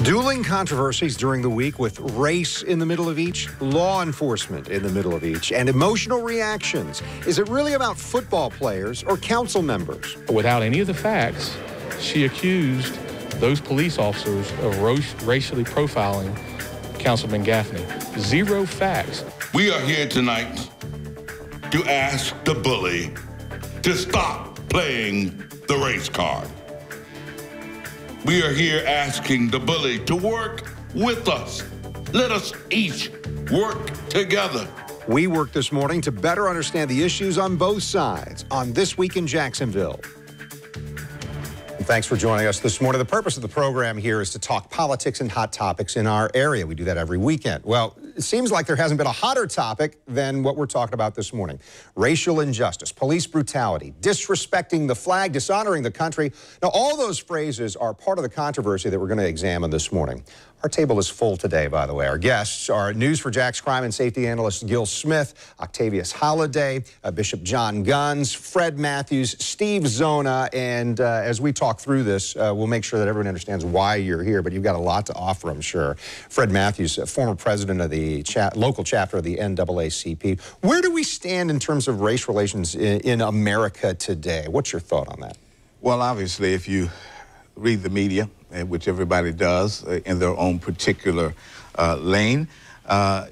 Dueling controversies during the week with race in the middle of each, law enforcement in the middle of each, and emotional reactions. Is it really about football players or council members? Without any of the facts, she accused those police officers of racially profiling Councilman Gaffney. Zero facts. We are here tonight to ask the bully to stop playing the race card. We are here asking the bully to work with us. Let us each work together. We worked this morning to better understand the issues on both sides on This Week in Jacksonville. And thanks for joining us this morning. The purpose of the program here is to talk politics and hot topics in our area. We do that every weekend. Well, it seems like there hasn't been a hotter topic than what we're talking about this morning. Racial injustice, police brutality, disrespecting the flag, dishonoring the country. Now, all those phrases are part of the controversy that we're going to examine this morning. Our table is full today, by the way. Our guests are News4JAX crime and safety analyst Gil Smith, Octavius Holliday, Bishop John Guns, Fred Matthews, Steve Zona, and as we talk through this, we'll make sure that everyone understands why you're here, but you've got a lot to offer, I'm sure. Fred Matthews, former president of the local chapter of the NAACP. Where do we stand in terms of race relations in America today? What's your thought on that? Well, obviously, if you read the media, which everybody does in their own particular lane,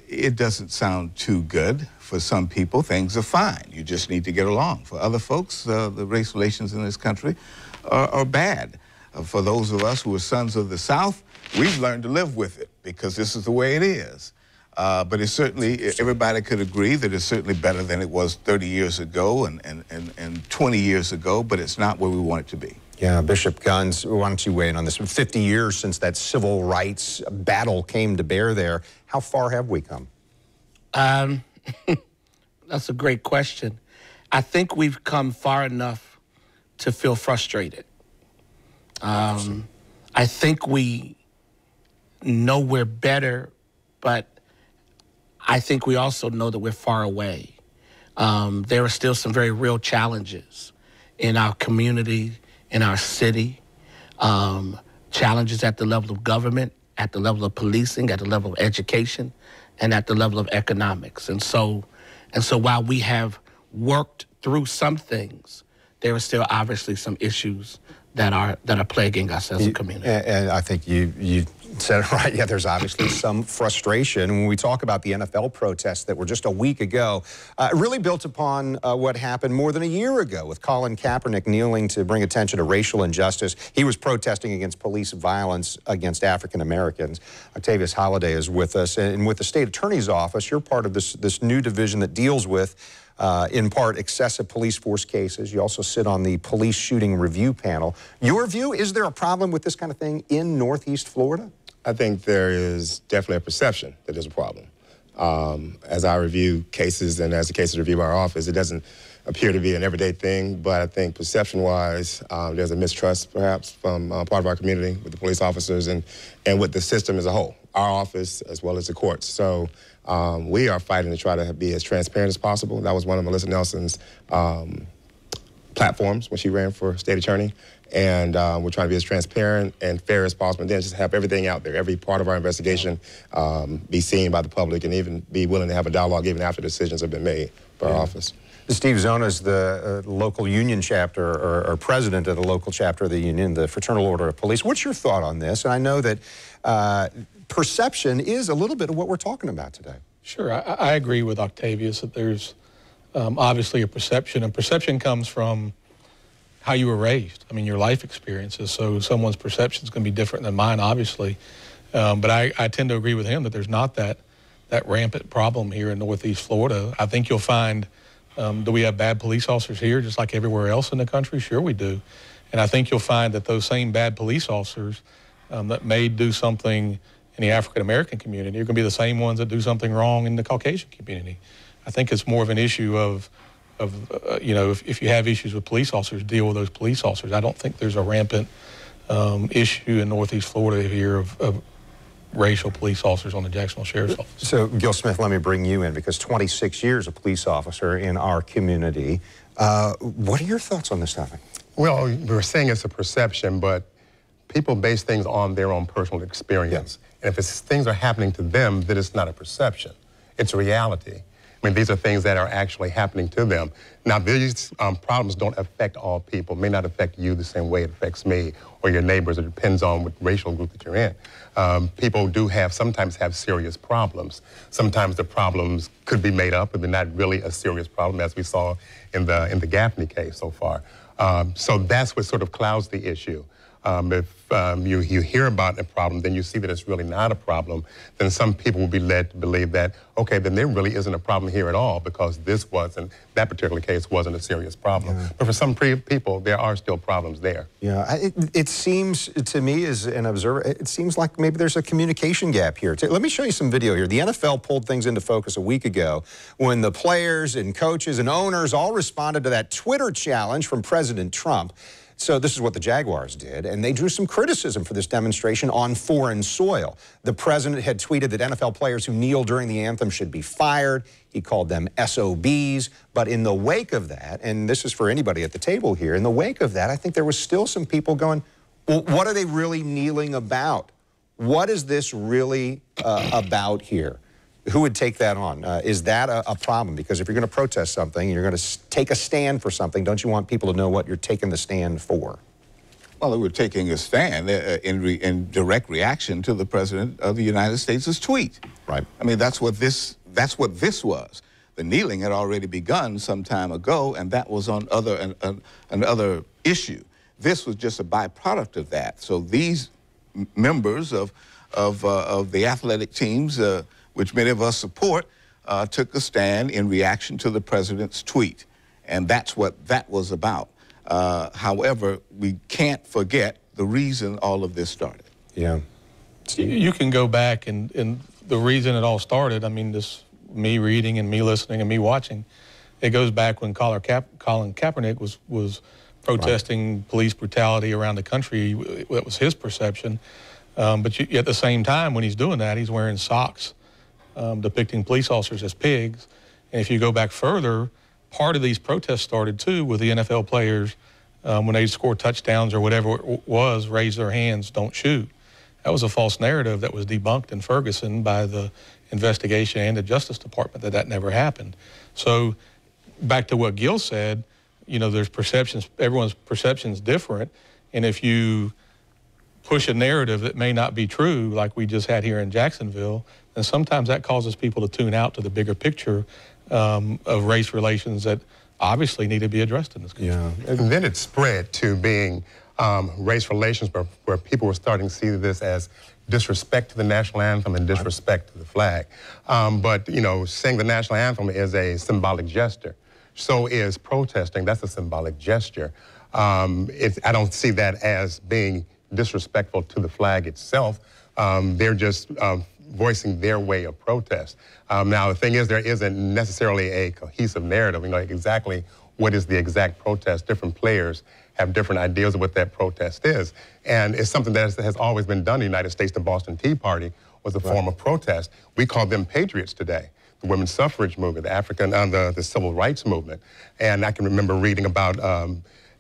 it doesn't sound too good. For some people, things are fine. You just need to get along. For other folks, the race relations in this country are bad. For those of us who are sons of the South, we've learned to live with it because this is the way it is. But it's certainly, everybody could agree that it's certainly better than it was 30 years ago and 20 years ago, but it's not where we want it to be. Yeah, Bishop Guns, why don't you weigh in on this? 50 years since that civil rights battle came to bear there. How far have we come? That's a great question. I think we've come far enough to feel frustrated. I think we know we're better, but I think we also know that we're far away. There are still some very real challenges in our community, in our city, challenges at the level of government, at the level of policing, at the level of education, and at the level of economics. And so while we have worked through some things, there are still obviously some issues that are plaguing us as a community. And I think you said it right. Yeah, there's obviously some frustration. When we talk about the NFL protests that were just a week ago, it really built upon what happened more than a year ago with Colin Kaepernick kneeling to bring attention to racial injustice. He was protesting against police violence against African Americans. Octavius Holliday is with us. And with the state attorney's office, you're part of this new division that deals with in part, excessive police force cases. You also sit on the police shooting review panel. Your view, is there a problem with this kind of thing in Northeast Florida? I think there is definitely a perception that there's a problem. As I review cases and as the cases review by our office, it doesn't appear to be an everyday thing, but I think perception-wise, there's a mistrust perhaps from part of our community with the police officers and with the system as a whole, our office as well as the courts. So we are fighting to try to be as transparent as possible. That was one of Melissa Nelson's platforms when she ran for state attorney. And we're trying to be as transparent and fair as possible, and then just have everything out there, every part of our investigation be seen by the public and even be willing to have a dialogue even after decisions have been made by our office. Steve Zona is the local union chapter or president of the local chapter of the union, the Fraternal Order of Police. What's your thought on this? And I know that perception is a little bit of what we're talking about today. Sure, I agree with Octavius that there's obviously a perception, and perception comes from how you were raised. I mean, your life experiences. So someone's perception is going to be different than mine, obviously. But I tend to agree with him that there's not that rampant problem here in Northeast Florida. I think you'll find, do we have bad police officers here just like everywhere else in the country? Sure we do. And I think you'll find that those same bad police officers that may do something in the African-American community are going to be the same ones that do something wrong in the Caucasian community. I think it's more of an issue of you know, if you have issues with police officers, deal with those police officers. I don't think there's a rampant issue in Northeast Florida here of racial police officers on the Jacksonville Sheriff's Office. So, Gil Smith, let me bring you in, because 26 years a police officer in our community. What are your thoughts on this topic? Well, we're saying it's a perception, but people base things on their own personal experience. And if things are happening to them, then it's not a perception. It's a reality. I mean, these are things that are actually happening to them. Now, these problems don't affect all people, may not affect you the same way it affects me or your neighbors. It depends on what racial group that you're in. People do sometimes have serious problems. Sometimes the problems could be made up, but they're not really a serious problem, as we saw in the Gaffney case so far. So that's what sort of clouds the issue. If you hear about a problem, then you see that it's really not a problem, then some people will be led to believe that, okay, then there really isn't a problem here at all because that particular case wasn't a serious problem. Yeah. But for some people, there are still problems there. Yeah, it seems to me as an observer, it seems like maybe there's a communication gap here. Let me show you some video here. The NFL pulled things into focus a week ago when the players and coaches and owners all responded to that Twitter challenge from President Trump. So this is what the Jaguars did, and they drew some criticism for this demonstration on foreign soil. The president had tweeted that NFL players who kneel during the anthem should be fired. He called them SOBs. But in the wake of that, and this is for anybody at the table here, in the wake of that, I think there was still some people going, well, what are they really kneeling about? What is this really about here? Who would take that on? Is that a problem? Because if you're going to protest something, you're going to take a stand for something, don't you want people to know what you're taking the stand for? Well, we're taking a stand in direct reaction to the President of the United States' tweet. Right. I mean, that's what this was. The kneeling had already begun some time ago, and that was on another issue. This was just a byproduct of that. So these members of the athletic teams, which many of us support, took a stand in reaction to the president's tweet. And that's what that was about. However, we can't forget the reason all of this started. Yeah. You can go back and the reason it all started, I mean, me reading and me listening and me watching, it goes back when Colin Kaepernick was protesting police brutality around the country. That was his perception. But at the same time, when he's doing that, he's wearing socks depicting police officers as pigs. And if you go back further, part of these protests started too with the NFL players when they score touchdowns or whatever it was, raise their hands, don't shoot. That was a false narrative that was debunked in Ferguson by the investigation and the Justice Department that never happened. So back to what Gil said, you know, there's perceptions, everyone's perception's different. And if you push a narrative that may not be true, like we just had here in Jacksonville, then sometimes that causes people to tune out to the bigger picture of race relations that obviously need to be addressed in this country. Yeah. And then it spread to being race relations where people were starting to see this as disrespect to the national anthem and disrespect to the flag. But, you know, saying the national anthem is a symbolic gesture. So is protesting. That's a symbolic gesture. I don't see that as being disrespectful to the flag itself. They're just voicing their way of protest. Now, the thing is, there isn't necessarily a cohesive narrative. You know, exactly what is the exact protest. Different players have different ideas of what that protest is. And it's something that has always been done in the United States. The Boston Tea Party was a form of protest. We call them patriots today. The women's suffrage movement, the civil rights movement. And I can remember reading about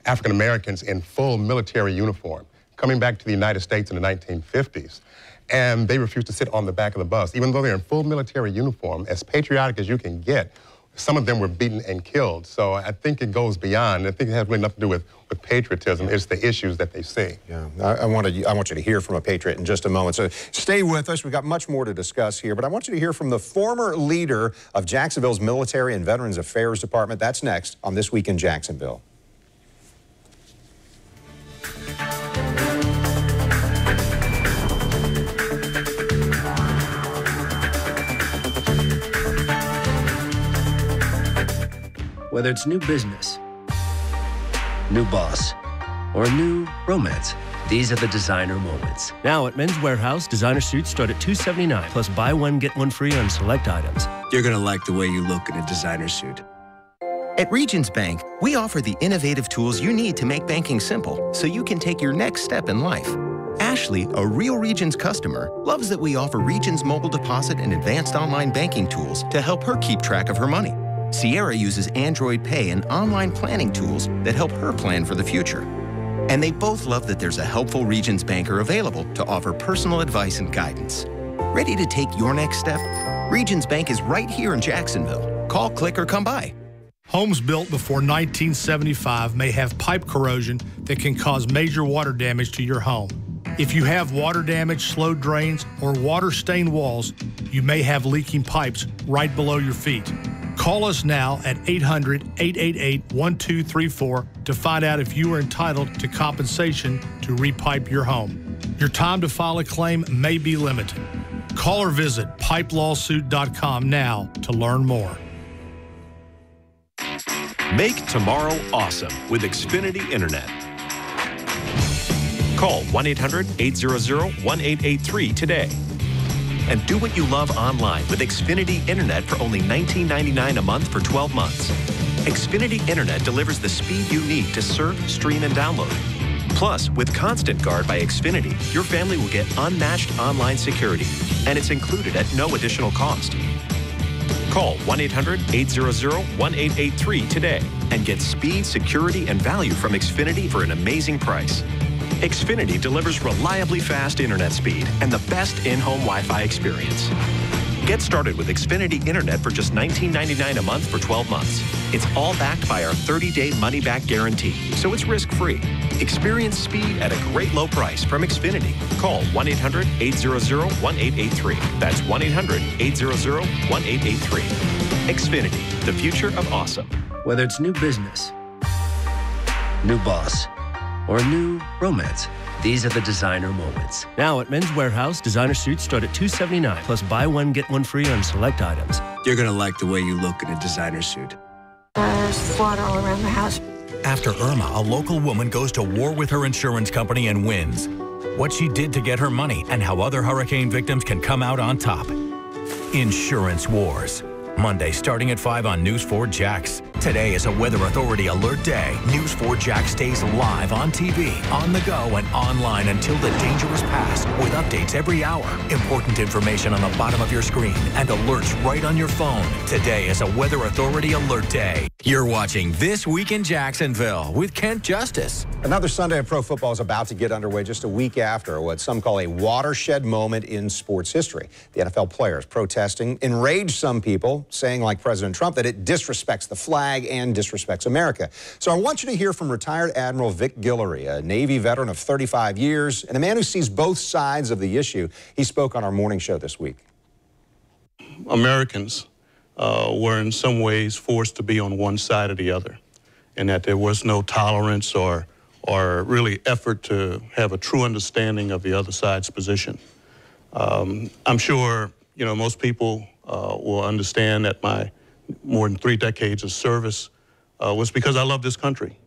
African Americans in full military uniform coming back to the United States in the 1950s. And they refused to sit on the back of the bus. Even though they're in full military uniform, as patriotic as you can get, some of them were beaten and killed. So I think it goes beyond. I think it has really nothing to do with patriotism. It's the issues that they see. Yeah, I want you to hear from a patriot in just a moment. So stay with us. We've got much more to discuss here, but I want you to hear from the former leader of Jacksonville's Military and Veterans Affairs Department. That's next on This Week in Jacksonville. Whether it's new business, new boss, or a new romance, these are the designer moments. Now at Men's Warehouse, designer suits start at $279, plus buy one, get one free on select items. You're gonna like the way you look in a designer suit. At Regions Bank, we offer the innovative tools you need to make banking simple so you can take your next step in life. Ashley, a real Regions customer, loves that we offer Regions mobile deposit and advanced online banking tools to help her keep track of her money. Sierra uses Android Pay and online planning tools that help her plan for the future. And they both love that there's a helpful Regions banker available to offer personal advice and guidance. Ready to take your next step? Regions Bank is right here in Jacksonville. Call, click, or come by. Homes built before 1975 may have pipe corrosion that can cause major water damage to your home. If you have water damage, slow drains, or water-stained walls, you may have leaking pipes right below your feet. Call us now at 800-888-1234 to find out if you are entitled to compensation to repipe your home. Your time to file a claim may be limited. Call or visit pipelawsuit.com now to learn more. Make tomorrow awesome with Xfinity Internet. Call 1-800-800-1883 today. And do what you love online with Xfinity Internet for only $19.99 a month for 12 months. Xfinity Internet delivers the speed you need to surf, stream, and download. Plus, with Constant Guard by Xfinity, your family will get unmatched online security, and it's included at no additional cost. Call 1-800-800-1883 today and get speed, security, and value from Xfinity for an amazing price. Xfinity delivers reliably fast internet speed and the best in-home Wi-Fi experience. Get started with Xfinity Internet for just $19.99 a month for 12 months. It's all backed by our 30-day money-back guarantee, so it's risk-free. Experience speed at a great low price from Xfinity. Call 1-800-800-1883. That's 1-800-800-1883. Xfinity, the future of awesome. Whether it's new business, new boss, or a new romance, these are the designer moments. Now at Men's Warehouse, designer suits start at $279, plus buy one, get one free on select items. You're gonna like the way you look in a designer suit. There's water all around the house. After Irma, a local woman goes to war with her insurance company and wins. What she did to get her money and how other hurricane victims can come out on top. Insurance Wars. Monday starting at 5 on News 4 Jax. Today is a Weather Authority alert day. News 4 Jax stays live on TV, on the go, and online until the dangerous pass with updates every hour. Important information on the bottom of your screen and alerts right on your phone. Today is a Weather Authority alert day. You're watching This Week in Jacksonville with Kent Justice. Another Sunday of pro football is about to get underway just a week after what some call a watershed moment in sports history. The NFL players protesting enraged some people, saying, like President Trump, that it disrespects the flag and disrespects America. So I want you to hear from retired Admiral Vic Guillory, a Navy veteran of 35 years and a man who sees both sides of the issue. He spoke on our morning show this week. Americans were in some ways forced to be on one side or the other, and that there was no tolerance or really effort to have a true understanding of the other side's position. I'm sure, you know, most people will understand that my more than 3 decades of service was because I love this country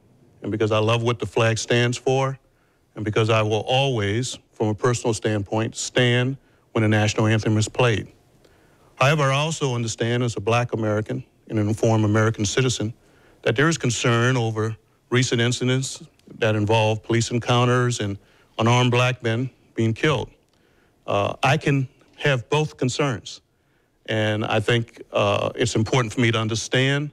and because I love what the flag stands for and because I will always, from a personal standpoint, stand when the national anthem is played. However, I also understand as a Black American and an informed American citizen that there is concern over recent incidents that involve police encounters and unarmed Black men being killed. I can have both concerns. And I think it's important for me to understand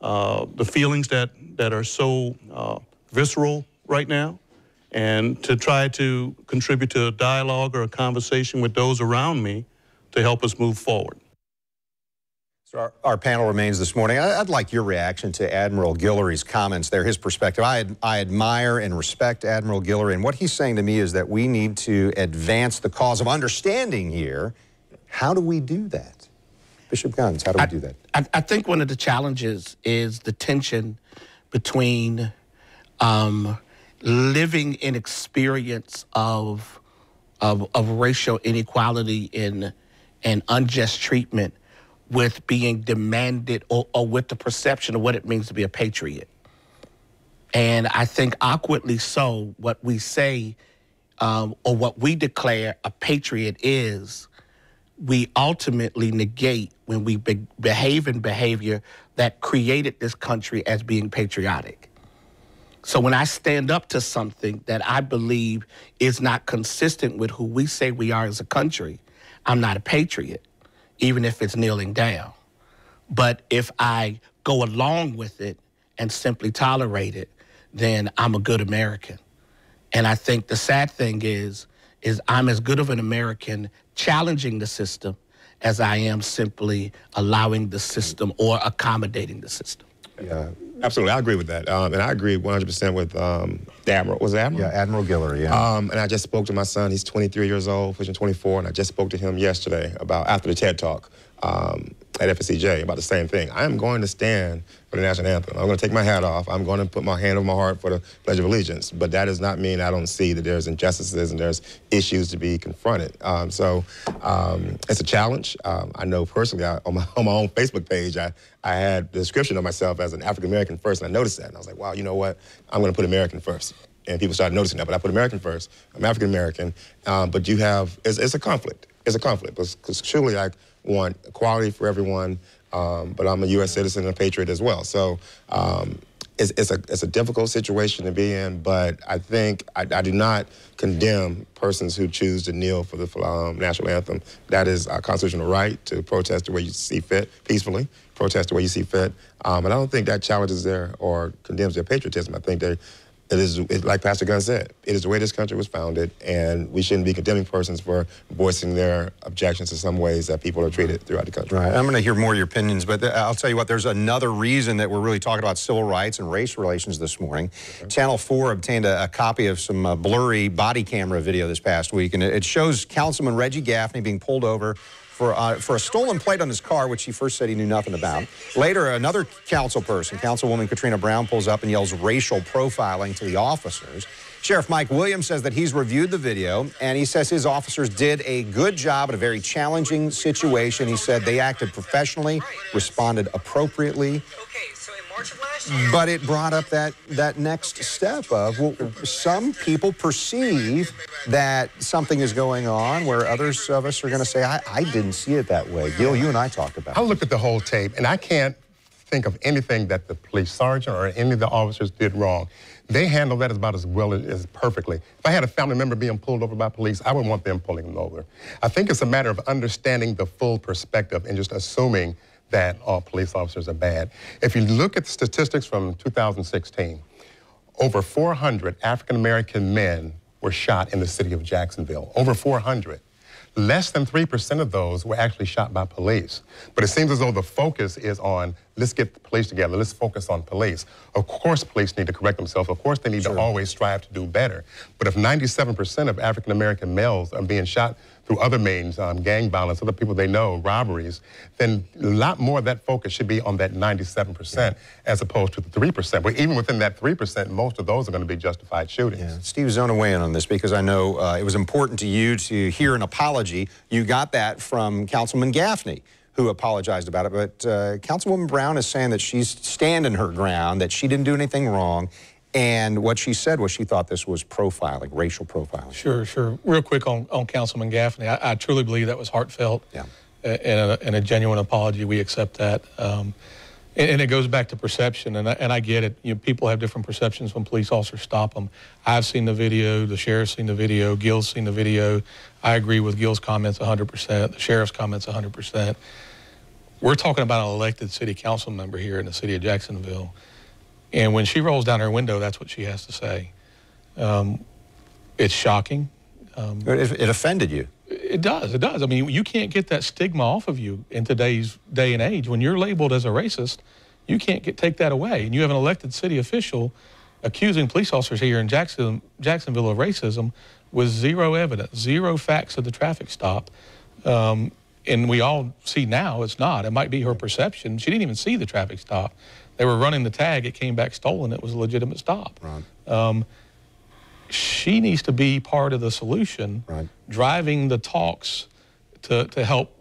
the feelings that are so visceral right now and to try to contribute to a dialogue or a conversation with those around me to help us move forward. So our panel remains this morning. I'd like your reaction to Admiral Guillory's comments there, his perspective. I admire and respect Admiral Guillory, and what he's saying to me is that we need to advance the cause of understanding here. How do we do that? Bishop Guns, how do we do that? I think one of the challenges is the tension between living in experience of racial inequality and unjust treatment with being demanded or with the perception of what it means to be a patriot. And I think awkwardly so, what we say or what we declare a patriot is, we ultimately negate when we behave in behavior that created this country as being patriotic. So when I stand up to something that I believe is not consistent with who we say we are as a country, I'm not a patriot, even if it's kneeling down. But if I go along with it and simply tolerate it, then I'm a good American. And I think the sad thing is I'm as good of an American challenging the system as I am simply allowing the system or accommodating the system. Yeah, absolutely. I agree with that. And I agree 100% with the Admiral. Was it Admiral? Yeah, Admiral Guillory, yeah. And I just spoke to my son. He's 23 years old, pushing 24, and I just spoke to him yesterday about, after the TED Talk at FSCJ, about the same thing. I am going to stand for the national anthem. I'm going to take my hat off. I'm going to put my hand over my heart for the Pledge of Allegiance. But that does not mean I don't see that there's injustices and there's issues to be confronted. So it's a challenge. I know personally, on my own Facebook page, I had the description of myself as an African-American first, and I noticed that. And I was like, wow, you know what? I'm going to put American first. And people started noticing that, but I put American first. I'm African-American. But you have, it's a conflict. It's a conflict, because truly I want equality for everyone, but I'm a U.S. citizen and a patriot as well. So it's a difficult situation to be in, but I think I do not condemn persons who choose to kneel for the national anthem. That is a constitutional right to protest the way you see fit, peacefully, protest the way you see fit. And I don't think that challenges their or condemns their patriotism. I think like Pastor Gunn said, it is the way this country was founded, and we shouldn't be condemning persons for voicing their objections to some ways that people are treated throughout the country. Right. I'm going to hear more of your opinions, but I'll tell you what, there's another reason that we're really talking about civil rights and race relations this morning. Okay. Channel 4 obtained a copy of some blurry body camera video this past week, and it shows Councilman Reggie Gaffney being pulled over for a stolen plate on his car, which he first said he knew nothing about. Later, another councilperson, Councilwoman Katrina Brown, pulls up and yells racial profiling to the officers. Sheriff Mike Williams says that he's reviewed the video, and he says his officers did a good job at a very challenging situation. He said they acted professionally, responded appropriately. But it brought up that next step of, well, some people perceive that something is going on where others of us are going to say, I didn't see it that way. Gil, you and I talked about it. I looked at the whole tape, and I can't think of anything that the police sergeant or any of the officers did wrong. They handled that about as well as perfectly. If I had a family member being pulled over by police, I would want them pulling them over. I think it's a matter of understanding the full perspective and just assuming that all police officers are bad. If you look at the statistics from 2016, over 400 African-American men were shot in the city of Jacksonville. Over 400. Less than 3% of those were actually shot by police. But it seems as though the focus is on, let's get the police together, let's focus on police. Of course police need to correct themselves. Of course they need to always strive to do better. But if 97% of African-American males are being shot through other means, gang violence, other people they know, robberies, then a lot more of that focus should be on that 97% as opposed to the 3%. But even within that 3%, most of those are going to be justified shootings. Yeah. Steve Zona, weigh in on this, because I know it was important to you to hear an apology. You got that from Councilman Gaffney, who apologized about it. But Councilwoman Brown is saying that she's standing her ground, that she didn't do anything wrong. And what she said was she thought this was profiling, racial profiling. Sure. Real quick on Councilman Gaffney, I truly believe that was heartfelt and a genuine apology. We accept that. And it goes back to perception, and I get it. You know, people have different perceptions when police officers stop them. I've seen the video, the sheriff's seen the video, Gil's seen the video. I agree with Gil's comments 100%, the sheriff's comments 100%. We're talking about an elected city council member here in the city of Jacksonville. And when she rolls down her window, that's what she has to say. It's shocking. It offended you. It does. I mean, you can't get that stigma off of you in today's day and age. When you're labeled as a racist, you can't take that away. And you have an elected city official accusing police officers here in Jacksonville of racism with zero evidence, zero facts of the traffic stop. And we all see now it's not. It might be her perception. She didn't even see the traffic stop. They were running the tag. It came back stolen. It was a legitimate stop. Right. She needs to be part of the solution, driving the talks to help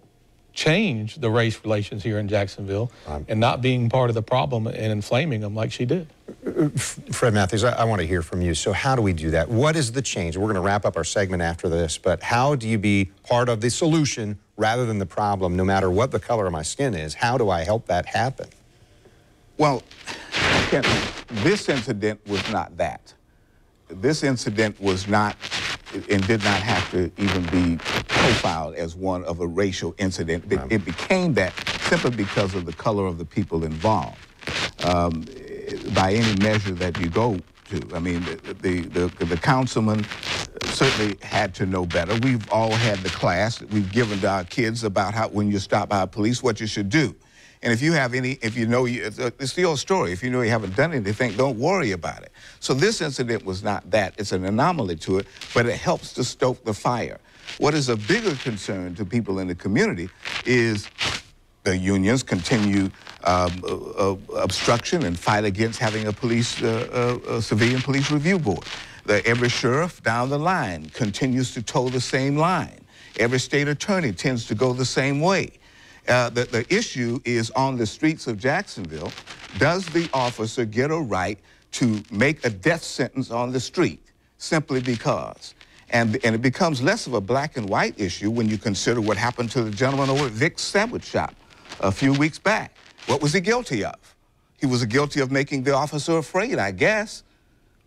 change the race relations here in Jacksonville, and not being part of the problem and inflaming them like she did. Fred Matthews, I want to hear from you. So how do we do that? What is the change? We're going to wrap up our segment after this, but how do you be part of the solution rather than the problem, no matter what the color of my skin is? How do I help that happen? Well, this incident was not that. This incident was not and did not have to even be profiled as one of a racial incident. It became that simply because of the color of the people involved. By any measure that you go do. I mean, the councilman certainly had to know better. We've all had the class that we've given to our kids about how, when you stop by police, what you should do. And if you have any, if you know, it's the old story. If you know you haven't done anything, don't worry about it. So this incident was not that. It's an anomaly to it, but it helps to stoke the fire. What is a bigger concern to people in the community is the unions continue obstruction and fight against having a police, civilian police review board. Every sheriff down the line continues to toe the same line. Every state attorney tends to go the same way. The issue is on the streets of Jacksonville. Does the officer get a right to make a death sentence on the street simply because? And it becomes less of a black and white issue when you consider what happened to the gentleman over at Vic's Sandwich Shop a few weeks back. What was he guilty of? He was guilty of making the officer afraid, I guess,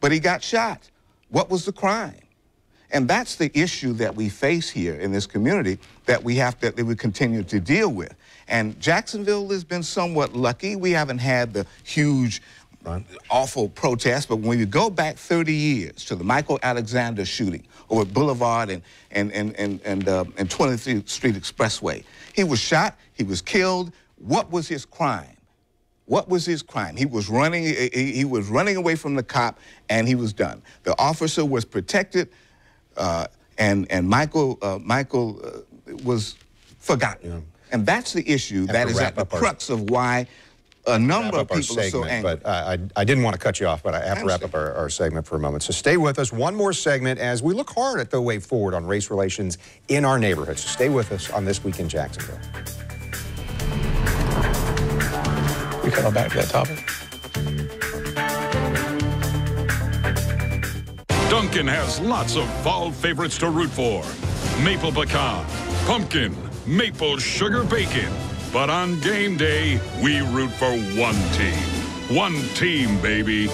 but he got shot. What was the crime? And that's the issue that we face here in this community that we continue to deal with. And Jacksonville has been somewhat lucky. We haven't had the huge, awful protests, but when you go back 30 years to the Michael Alexander shooting over Boulevard and 23rd Street Expressway, he was shot, he was killed. What was his crime? What was his crime? He was running away from the cop, and he was done. The officer was protected, and Michael was forgotten. Yeah. And that's the issue that is at the crux of why a number of people are so angry. But I didn't want to cut you off, but I have to wrap up our segment for a moment. So stay with us. One more segment as we look hard at the way forward on race relations in our neighborhoods. So stay with us on This Week in Jacksonville. We come back to that topic. Dunkin' has lots of fall favorites to root for. Maple pecan, pumpkin, maple sugar bacon. But on game day, we root for one team. One team, baby.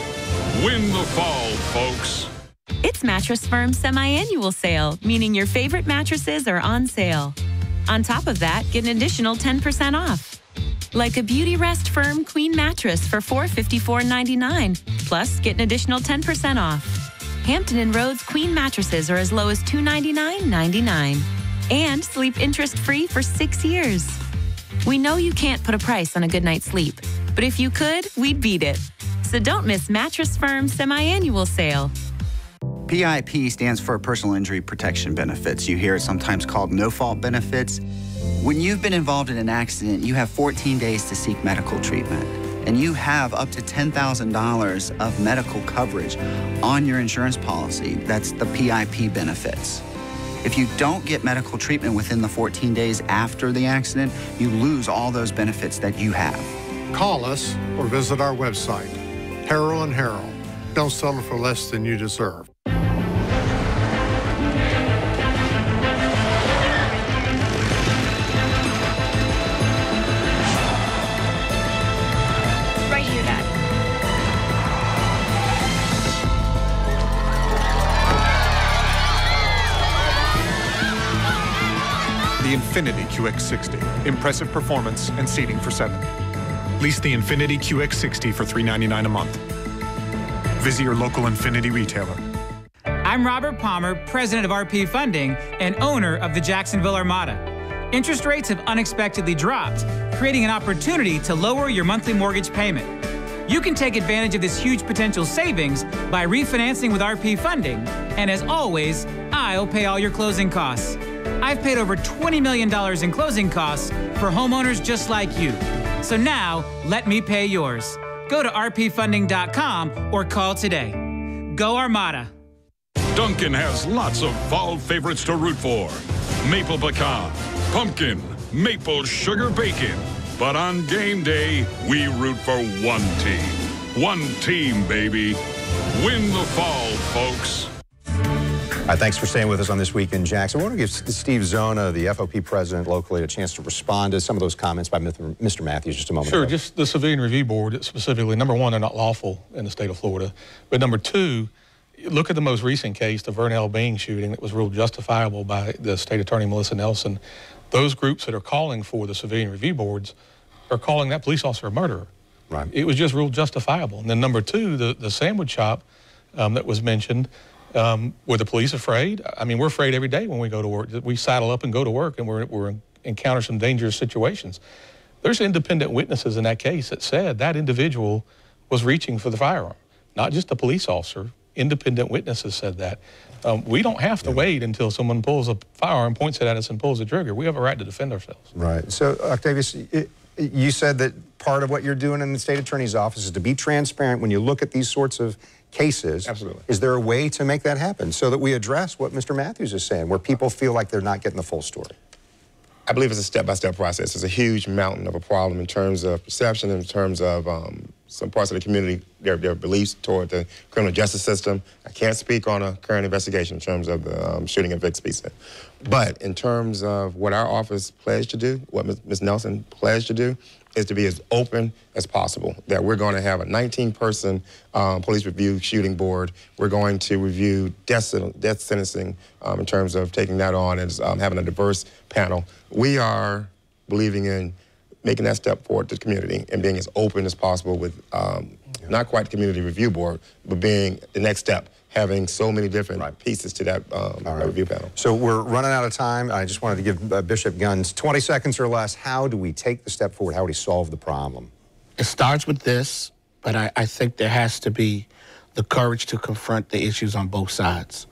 Win the fall, folks. It's Mattress Firm's semi-annual sale, meaning your favorite mattresses are on sale. On top of that, get an additional 10% off. Like a Beauty Rest Firm Queen mattress for $454.99. Plus, get an additional 10% off. Hampton and Rhodes Queen mattresses are as low as $299.99. And sleep interest-free for 6 years. We know you can't put a price on a good night's sleep, but if you could, we'd beat it. So don't miss Mattress Firm's semi-annual sale. PIP stands for Personal Injury Protection Benefits. You hear it sometimes called no-fault benefits. When you've been involved in an accident, you have 14 days to seek medical treatment. And you have up to $10,000 of medical coverage on your insurance policy. That's the PIP benefits. If you don't get medical treatment within the 14 days after the accident, you lose all those benefits that you have. Call us or visit our website, Harrell & Harrell. Don't settle for less than you deserve. Right here, Dad. The Infiniti QX60. Impressive performance and seating for 7. Lease the Infiniti QX60 for $399 a month. Visit your local Infiniti retailer. I'm Robert Palmer, president of RP Funding and owner of the Jacksonville Armada. Interest rates have unexpectedly dropped, creating an opportunity to lower your monthly mortgage payment. You can take advantage of this huge potential savings by refinancing with RP Funding. And as always, I'll pay all your closing costs. I've paid over $20 million in closing costs for homeowners just like you. So now, let me pay yours. Go to rpfunding.com or call today. Go Armada. Dunkin' has lots of fall favorites to root for. Maple pecan, pumpkin, maple sugar bacon. But on game day, we root for one team. One team, baby. Win the fall, folks. Thanks for staying with us on This Week in Jackson. I want to give Steve Zona, the FOP president locally, a chance to respond to some of those comments by Mr. Matthews just a moment ago. Sure, just the Civilian Review Board specifically. Number one, they're not lawful in the state of Florida. But number two, look at the most recent case, the Vernell Bean shooting that was ruled justifiable by the state attorney, Melissa Nelson. Those groups that are calling for the Civilian Review Boards are calling that police officer a murderer. Right. It was just ruled justifiable. And then number two, the Sandwich Shop, that was mentioned. Were the police afraid? I mean, we're afraid every day when we go to work. We saddle up and go to work, and we're encounter some dangerous situations. There's independent witnesses in that case that said that individual was reaching for the firearm, not just a police officer. Independent witnesses said that. We don't have to wait until someone pulls a firearm, points it at us, and pulls the trigger. We have a right to defend ourselves. Right. So, Octavius, you said that part of what you're doing in the state attorney's office is to be transparent when you look at these sorts of cases. Absolutely. Is there a way to make that happen so that we address what Mr. Matthews is saying, where people feel like they're not getting the full story? I believe it's a step-by-step process. It's a huge mountain of a problem in terms of perception, in terms of some parts of the community, their beliefs toward the criminal justice system. I can't speak on a current investigation in terms of the shooting at Vic Spica. But in terms of what our office pledged to do, what Ms. Nelson pledged to do, is to be as open as possible, that we're going to have a 19-person police review shooting board. We're going to review death sentencing in terms of taking that on as having a diverse panel. We are believing in making that step forward to the community and being as open as possible with not quite the community review board, but being the next step, having so many different pieces to that review panel. So we're running out of time. I just wanted to give Bishop Guns 20 seconds or less. How do we take the step forward? How do we solve the problem? It starts with this, but I think there has to be the courage to confront the issues on both sides.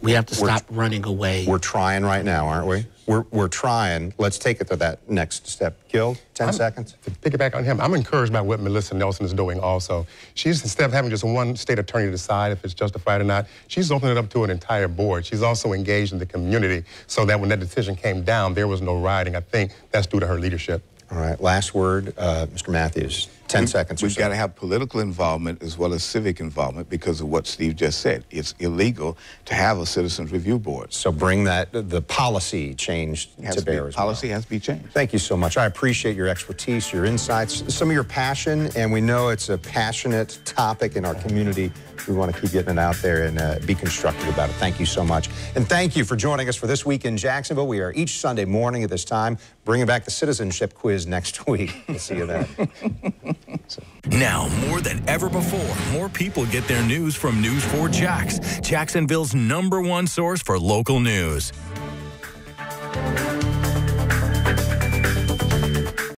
We have to stop running away. We're trying right now, aren't we? We're trying. Let's take it to that next step. Gil, 10 seconds. To piggyback on him, I'm encouraged by what Melissa Nelson is doing also. She's, instead of having just one state attorney to decide if it's justified or not, she's opened it up to an entire board. She's also engaged in the community so that when that decision came down, there was no rioting. I think that's due to her leadership. All right, last word, Mr. Matthews. 10 seconds. We've got to have political involvement as well as civic involvement because of what Steve just said. It's illegal to have a citizens review board. So bring that, the policy change to bear as well. Policy has to be changed. Thank you so much. I appreciate your expertise, your insights, some of your passion, and we know it's a passionate topic in our community. We want to keep getting it out there and be constructive about it. Thank you so much. And thank you for joining us for This Week in Jacksonville. We are each Sunday morning at this time, bringing back the citizenship quiz next week. We'll see you then. Now, more than ever before, more people get their news from News 4 Jax, Jacksonville's #1 source for local news.